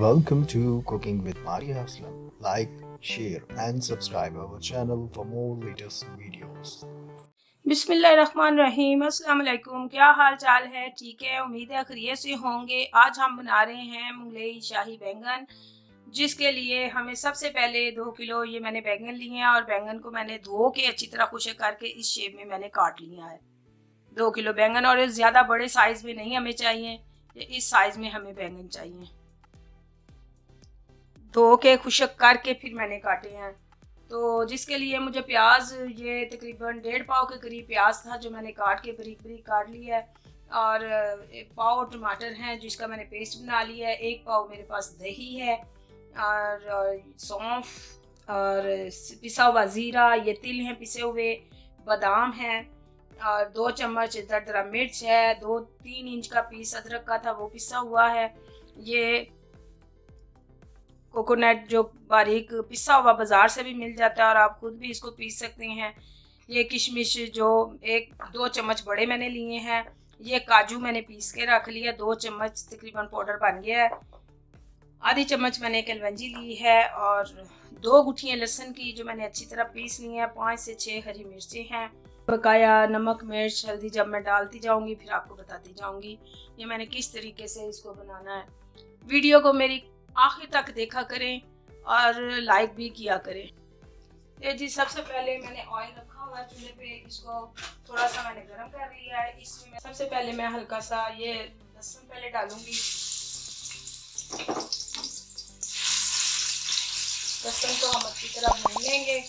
Welcome to Cooking with Maria Aslam. Like, share and subscribe our channel for more latest videos. बिस्मिल्लाहिर्रहमानिर्रहीम। अस्सलाम वालेकुम। क्या हाल चाल है? ठीक है, उम्मीद है खैरियत से होंगे। आज हम बना रहे हैं मुगलई शाही बैंगन, जिसके लिए हमें सबसे पहले 2 किलो ये मैंने बैंगन लिए हैं और बैंगन को मैंने धो के अच्छी तरह खुशक करके इस शेप में मैंने काट लिया है। 2 किलो बैंगन, और ज़्यादा बड़े साइज़ में नहीं हमें चाहिए, इस साइज़ में हमें बैंगन चाहिए। धो के खुशक करके फिर मैंने काटे हैं। तो जिसके लिए मुझे प्याज, ये तकरीबन 1.5 पाव के करीब प्याज था जो मैंने काट के बारीक बारीक काट लिया है, और 1 पाव टमाटर हैं जिसका मैंने पेस्ट बना लिया है। 1 पाव मेरे पास दही है, और सौंफ और पिसा हुआ ज़ीरा, ये तिल हैं पिसे हुए, बादाम हैं, और 2 चम्मच दरदरा मिर्च है, 2-3 इंच का पीस अदरक का था वो पिसा हुआ है। ये कोकोनट जो बारीक पिसा हुआ बाज़ार से भी मिल जाता है और आप खुद भी इसको पीस सकते हैं। ये किशमिश जो 1-2 चम्मच बड़े मैंने लिए हैं। ये काजू मैंने पीस के रख लिया, 2 चम्मच तकरीबन पाउडर बन गया है। आधी चम्मच मैंने कलवंजी ली है, और 2 गुठियाँ लहसुन की जो मैंने अच्छी तरह पीस ली हैं। 5 से 6 हरी मिर्चें हैं। बकाया नमक मिर्च हल्दी जब मैं डालती जाऊंगी फिर आपको बताती जाऊंगी ये मैंने किस तरीके से इसको बनाना है। वीडियो को मेरी आखिर तक देखा करें और लाइक भी किया करें। ये जी, सबसे पहले मैंने ऑयल रखा हुआ है चूल्हे पे, इसको थोड़ा सा मैंने गरम कर लिया है। इसमें सबसे पहले मैं हल्का सा ये लहसुन पहले डालूंगी। लहसुन को हम अच्छी तरह भून लेंगे।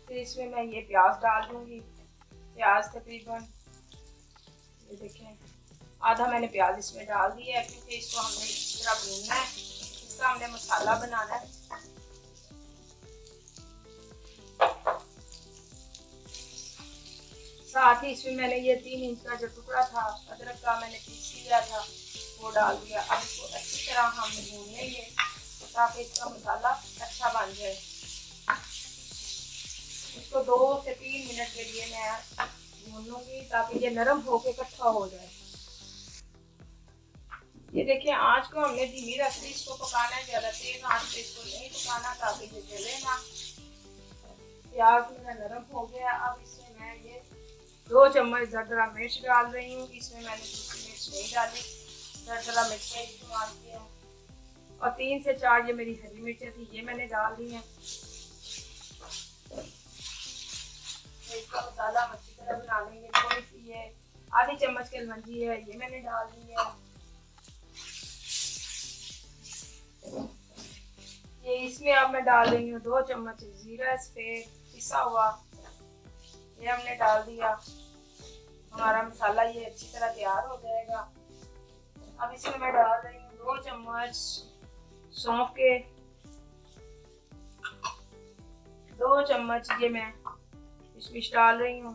फिर इसमें मैं ये प्याज डाल दूंगी। प्याज तकरीबन ये देखें आधा मैंने प्याज इसमें डाल दिया है, क्योंकि इसको हमने इस तरह भूनना है। इसका हमने मसाला बनाना है। साथ ही इसमें मैंने ये 3 इंच का जो टुकड़ा था अदरक का मैंने पीस लिया था वो डाल दिया। अब इसको अच्छी तरह हम भून लेंगे ताकि इसका मसाला अच्छा बन जाए। इसको 2 से 3 मिनट के लिए मैं भून लूंगी ताकि ये नरम होके इकट्ठा हो जाए। ये देखिए, आंच को हमने धीमी रख दी। इसको पकाना है, ज्यादा तेज आंच पे इसको नहीं पकाना ताकि ये जले ना। प्याज मेरा नरम हो गया। अब इसमें मैं ये 2 चम्मच दरदरा मिर्च डाल रही हूँ। इसमें मैंने दूसरी मिर्च नहीं डाली, दरदरा मिर्च का इस्तेमाल किया। और 3 से 4 ये मेरी हरी मिर्चें थी, ये मैंने डाल दी हैं। इसका मसाला हम अच्छी तरह बना लेंगे। थोड़ी सी ये आधी चम्मच कलवंजी है, ये मैंने डाल दी है। ये इसमें अब मैं डाल रही हूँ 2 चम्मच जीरा सफेद पिसा हुआ, ये हमने डाल दिया। हमारा मसाला ये अच्छी तरह तैयार हो जाएगा। अब इसमें मैं डाल रही हूँ 2 चम्मच सौंफ के, 2 चम्मच ये मैं किशमिश डाल रही हूँ।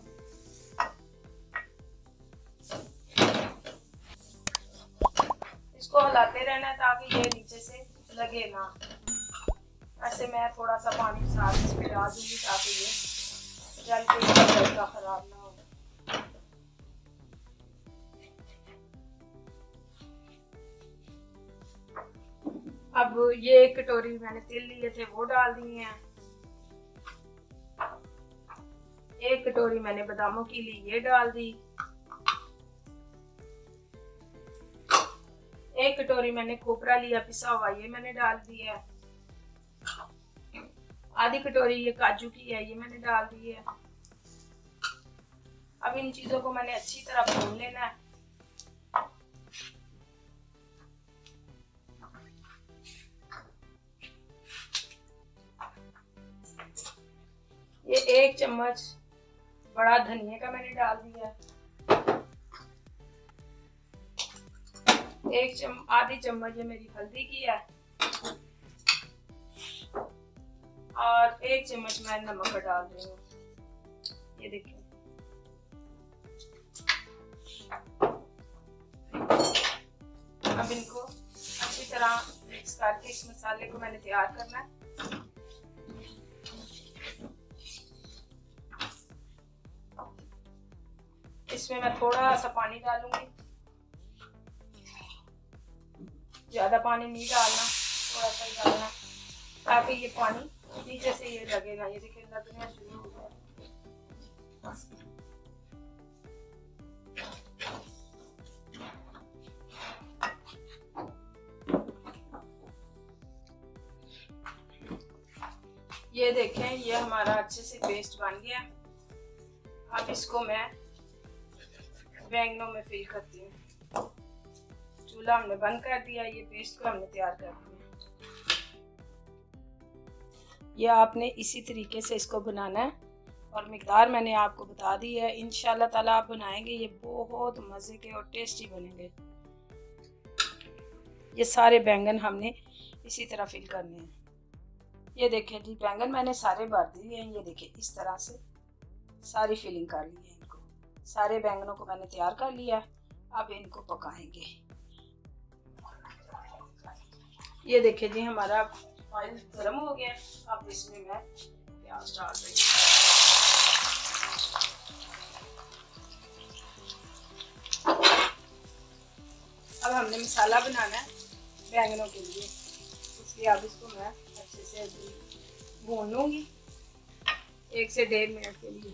इसको हिलाते रहना है ताकि ये नीचे से लगे ना। ऐसे मैं थोड़ा सा पानी साथ इसमें डाल दूंगी ताकि ये जल के इसका खराब ना हो। अब ये 1 कटोरी मैंने तिल लिए थे वो डाल दिए हैं। 1 कटोरी मैंने बादामों की ली, ये डाल दी। 1 कटोरी मैंने खोपरा लिया पिसा हुआ, ये मैंने डाल दिया। आधी कटोरी ये काजू की है, ये मैंने डाल दी है। अब इन चीजों को मैंने अच्छी तरह भून लेना है। ये 1 चम्मच बड़ा धनिया का मैंने डाल दिया। आधी चम्मच ये मेरी हल्दी की है, और 1 चम्मच मैं नमक का डाल रही हूँ। ये देखिए, अब इनको अच्छी तरह मिक्स करके इस मसाले को मैंने तैयार करना है। इसमें मैं थोड़ा सा पानी डालूंगी, ज़्यादा पानी नहीं डालना, थोड़ा सा ही डालना, ताकि ये पानी नीचे से ये लगे ना। ये देखिए लगना शुरू हो गया। ये देखें, ये हमारा अच्छे से पेस्ट बन गया। अब इसको मैं बैंगनों में फिल करती हूँ। चूल्हा हमने बंद कर दिया, ये पेस्ट को हमने तैयार कर दिया। ये आपने इसी तरीके से इसको बनाना है और मिकदार मैंने आपको बता दी है। इंशाल्लाह ताला आप बनाएंगे, ये बहुत मज़े के और टेस्टी बनेंगे। ये सारे बैंगन हमने इसी तरह फिल करने हैं। ये देखें जी, बैंगन मैंने सारे भर दिए हैं। ये देखें, इस तरह से सारी फिलिंग कर ली है इनको। सारे बैंगनों को मैंने तैयार कर लिया। अब इनको पकाएंगे। ये देखें जी, हमारा ऑयल गर्म हो गया। अब इसमें मैं प्याज डाल रही हूँ। अब हमने मसाला बनाना है बैंगनों के लिए, इसलिए अब इसको मैं अच्छे से भून लूँगी 1 से 1.5 मिनट के लिए।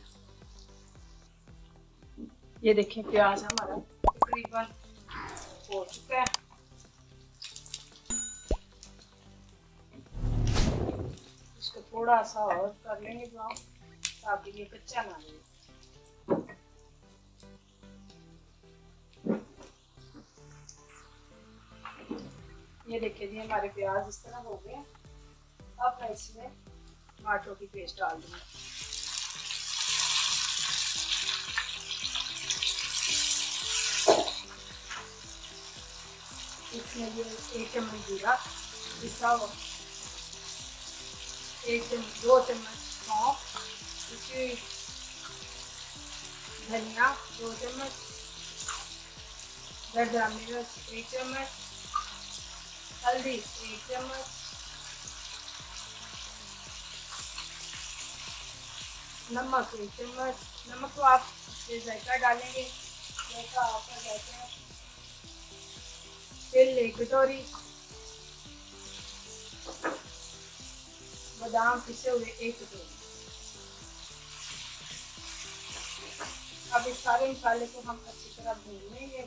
ये देखें, प्याज हमारा तकरीबन हो चुका है। इसको थोड़ा सा और कर लेंगे ब्राउन, ताकि ये कच्चा ना रहे। ये देखिए जी, हमारे प्याज इस तरह हो गए। अब मैं इसमें टमाटरों की पेस्ट डाल दूंगी। इसमें ये 1 चम्मच जीरा पिसा हुआ, 2 चम्मच सौंफ, धनिया 2 चम्मच, दरदरा मिर्च 1 चम्मच, हल्दी 1 चम्मच, नमक 1 चम्मच। नमक तो आप जायका डालेंगे, जायका आपका कहते हैं। तिल 1 कटोरी, बादाम पिसे हुए 1 कटोरी। अब इस सारे मसाले को हम अच्छी तरह भून लेंगे।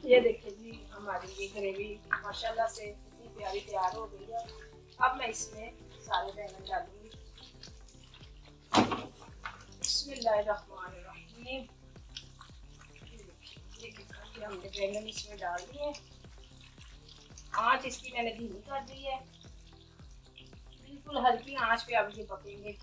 ये देखिए जी, हमारी ये ग्रेवी माशाल्लाह से इतनी प्यारी तैयार हो गई है। अब मैं इसमें सारे बैंगन डालूंगी। बिस्मिल्लाहिर्रहमानिर्रहीम। ये हमने बैंगन इसमें डाल दिए। आँच इसकी मैंने धीमी कर दी है, बिल्कुल हल्की आँच पे अब ये पकेंगे।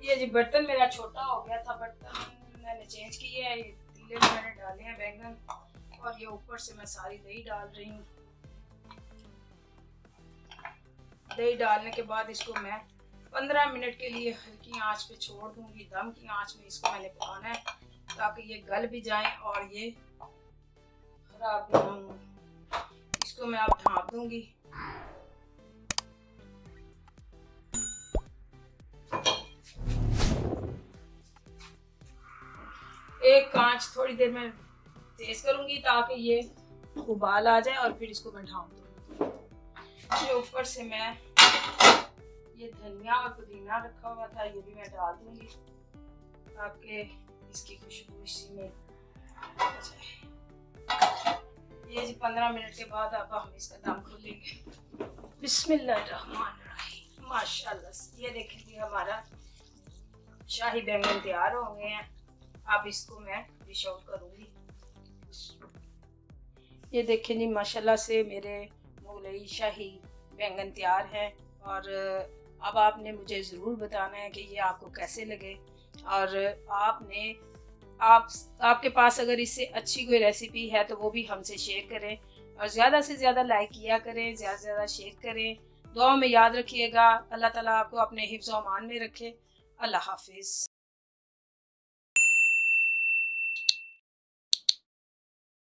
ये जी बर्तन मेरा छोटा हो गया था, बर्तन मैंने चेंज किया है। पतीले में मैंने डाले हैं बैंगन और ये ऊपर से मैं सारी दही डाल रही हूँ। दही डालने के बाद इसको मैं 15 मिनट के लिए हल्की आंच पे छोड़ दूंगी। दम की आंच में इसको मैंने पकाना है, ताकि ये गल भी जाए और ये खराब भी ना हो। इसको मैं अब ढाँप दूंगी। एक आंच थोड़ी देर में तेज करूंगी, ताकि ये उबाल आ जाए और फिर इसको मैं ढाँप दूंगी। ये ऊपर से मैं ये धनिया और पुदीना रखा हुआ था, ये भी मैं डाल दूंगी, ताकि इसकी खुशबू इसी में आ जाए। ये जी 15 मिनट के बाद अब हम इसका दम खोलेंगे। बिस्मिल्लाहिर्रहमानिर्रहीम। माशाल्लाह, ये देखें जी, हमारा शाही बैंगन तैयार हो गए हैं। अब इसको मैं डिश आउट करूंगी। ये देखें जी, माशाल्लाह से मेरे मुगलई शाही बैंगन तैयार है। और अब आपने मुझे ज़रूर बताना है कि ये आपको कैसे लगे, और आपके पास अगर इससे अच्छी कोई रेसिपी है तो वो भी हमसे शेयर करें, और ज़्यादा से ज़्यादा लाइक किया करें, ज़्यादा से ज़्यादा शेयर करें। दुआओं में याद रखिएगा। अल्लाह ताला आपको अपने हिफ्ज़ व अमान में रखे। अल्लाह हाफिज़।